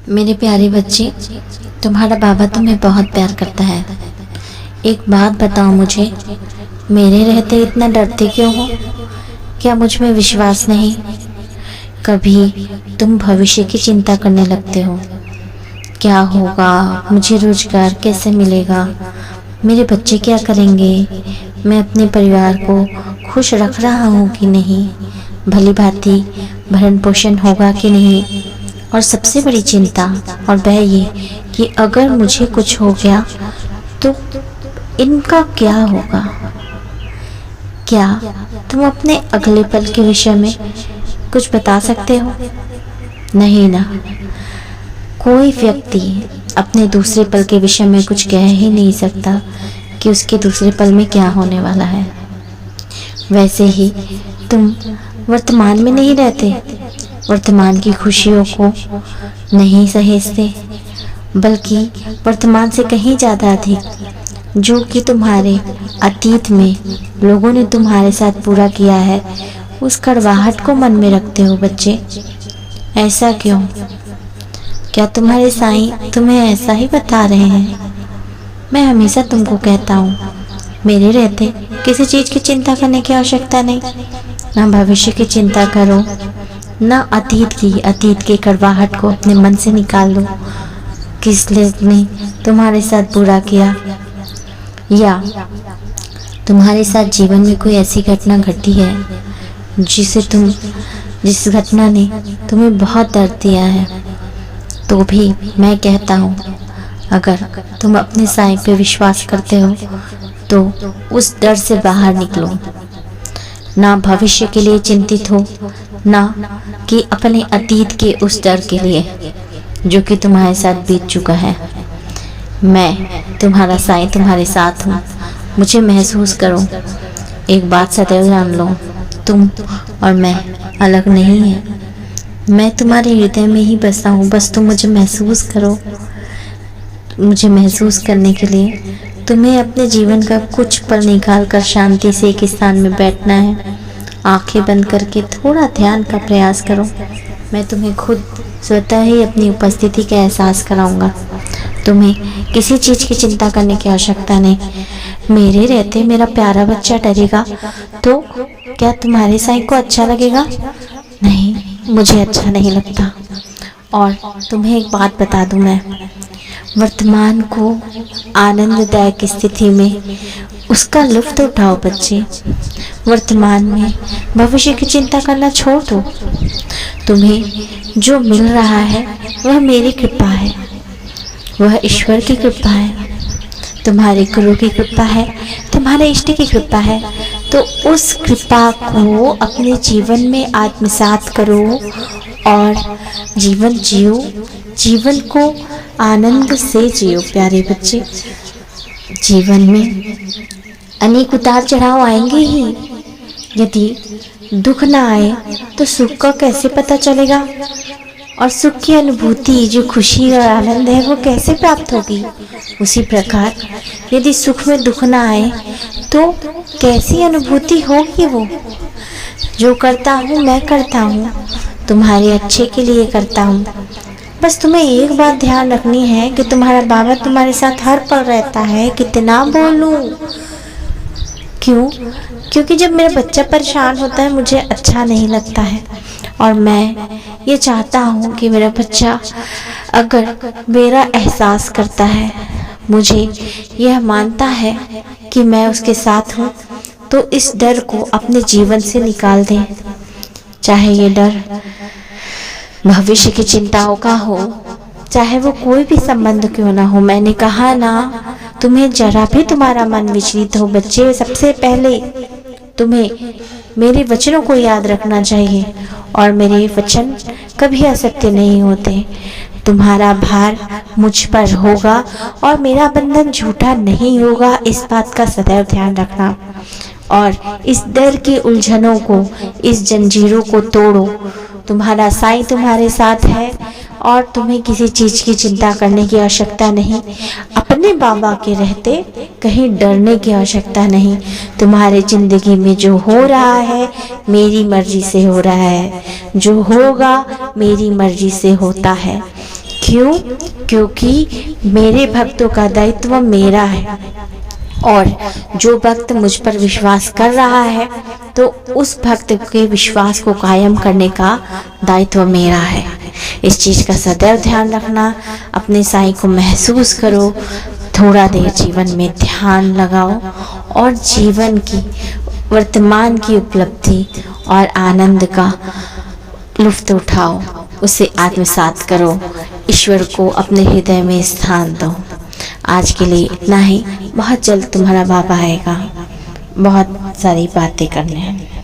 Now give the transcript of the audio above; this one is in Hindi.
मेरे प्यारे बच्चे, तुम्हारा बाबा तुम्हें बहुत प्यार करता है। एक बात बताओ मुझे, मेरे रहते इतना डरते क्यों हो? क्या मुझ में विश्वास नहीं? कभी तुम भविष्य की चिंता करने लगते हो। क्या होगा, मुझे रोजगार कैसे मिलेगा, मेरे बच्चे क्या करेंगे, मैं अपने परिवार को खुश रख रहा हूँ कि नहीं, भली भांति भरण पोषण होगा कि नहीं, और सबसे बड़ी चिंता और भय ये कि अगर मुझे कुछ हो गया तो इनका क्या होगा। क्या तुम अपने अगले पल के विषय में कुछ बता सकते हो? नहीं ना। कोई व्यक्ति अपने दूसरे पल के विषय में कुछ कह ही नहीं सकता कि उसके दूसरे पल में क्या होने वाला है। वैसे ही तुम वर्तमान में नहीं रहते, वर्तमान की खुशियों को नहीं सहेजते, बल्कि वर्तमान से कहीं ज़्यादा अधिक जो कि तुम्हारे अतीत में लोगों ने तुम्हारे साथ पूरा किया है, उस कड़वाहट को मन में रखते हो बच्चे। ऐसा क्यों? क्या तुम्हारे साईं तुम्हें ऐसा ही बता रहे हैं? मैं हमेशा तुमको कहता हूँ, मेरे रहते किसी चीज़ की चिंता करने की आवश्यकता नहीं। ना भविष्य की चिंता करो, ना अतीत की कड़वाहट को अपने मन से निकाल दो। किस ने तुम्हारे साथ बुरा किया, या तुम्हारे साथ जीवन में कोई ऐसी घटना घटी है जिस घटना ने तुम्हें बहुत दर्द दिया है, तो भी मैं कहता हूँ, अगर तुम अपने साईं पे विश्वास करते हो तो उस डर से बाहर निकलो। ना भविष्य के लिए चिंतित हो, ना कि अपने अतीत के उस डर के लिए जो कि तुम्हारे साथ बीत चुका है। मैं तुम्हारा साईं तुम्हारे साथ हूँ, मुझे महसूस करो। एक बात सदैव जान लो, तुम और मैं अलग नहीं है। मैं तुम्हारे हृदय में ही बसा हूँ, बस तुम मुझे महसूस करो। मुझे महसूस करने के लिए तुम्हें अपने जीवन का कुछ पल निकाल कर शांति से एक स्थान में बैठना है। आंखें बंद करके थोड़ा ध्यान का प्रयास करो। मैं तुम्हें खुद स्वतः ही अपनी उपस्थिति का एहसास कराऊंगा। तुम्हें किसी चीज़ की चिंता करने की आवश्यकता नहीं। मेरे रहते मेरा प्यारा बच्चा डरेगा तो क्या तुम्हारे साईं को अच्छा लगेगा? नहीं, मुझे अच्छा नहीं लगता। और तुम्हें एक बात बता दूं, मैं वर्तमान को आनंददायक स्थिति में उसका लुत्फ उठाओ बच्चे। वर्तमान में भविष्य की चिंता करना छोड़ दो। तुम्हें जो मिल रहा है वह मेरी कृपा है, वह ईश्वर की कृपा है, तुम्हारे गुरु की कृपा है, तुम्हारे इष्ट की कृपा है। तो उस कृपा को अपने जीवन में आत्मसात करो और जीवन जियो। जीवन को आनंद से जियो प्यारे बच्चे। जीवन में अनेक उतार चढ़ाव आएंगे ही। यदि दुख ना आए तो सुख का कैसे पता चलेगा? और सुख की अनुभूति, जो खुशी और आनंद है, वो कैसे प्राप्त होगी? उसी प्रकार यदि सुख में दुख ना आए तो कैसी अनुभूति होगी? वो जो करता हूँ मैं करता हूँ, तुम्हारे अच्छे के लिए करता हूँ। बस तुम्हें एक बात ध्यान रखनी है कि तुम्हारा बाबा तुम्हारे साथ हर पल रहता है। कितना बोलूं? क्यों? क्योंकि जब मेरा बच्चा परेशान होता है मुझे अच्छा नहीं लगता है, और मैं ये चाहता हूँ कि मेरा बच्चा अगर मेरा एहसास करता है, मुझे यह मानता है कि मैं उसके साथ हूँ, तो इस डर को अपने जीवन से निकाल दें। चाहे ये डर भविष्य की चिंताओं का हो, चाहे वो कोई भी संबंध क्यों ना हो। मैंने कहा ना, तुम्हें जरा भी तुम्हारा मन विचलित हो बच्चे, सबसे पहले तुम्हें मेरे वचनों को याद रखना चाहिए, और मेरे वचन कभी असत्य नहीं होते। तुम्हारा भार मुझ पर होगा और मेरा बंधन झूठा नहीं होगा, इस बात का सदैव ध्यान रखना। और इस डर की उलझनों को, इस जंजीरों को तोड़ो। तुम्हारा साईं तुम्हारे साथ है और तुम्हें किसी चीज की चिंता करने की आवश्यकता नहीं। अपने बाबा के रहते कहीं डरने की आवश्यकता नहीं। तुम्हारे जिंदगी में जो हो रहा है मेरी मर्जी से हो रहा है, जो होगा मेरी मर्जी से होता है। क्यों? क्योंकि मेरे भक्तों का दायित्व मेरा है, और जो भक्त मुझ पर विश्वास कर रहा है तो उस भक्त के विश्वास को कायम करने का दायित्व मेरा है। इस चीज का सदैव ध्यान रखना। अपने साईं को महसूस करो, थोड़ा देर जीवन में ध्यान लगाओ और जीवन की वर्तमान की उपलब्धि और आनंद का लुफ्त उठाओ, उसे आत्मसात करो, ईश्वर को अपने हृदय में स्थान दो। आज के लिए इतना ही। बहुत जल्द तुम्हारा बाबा आएगा, बहुत सारी बातें करने हैं।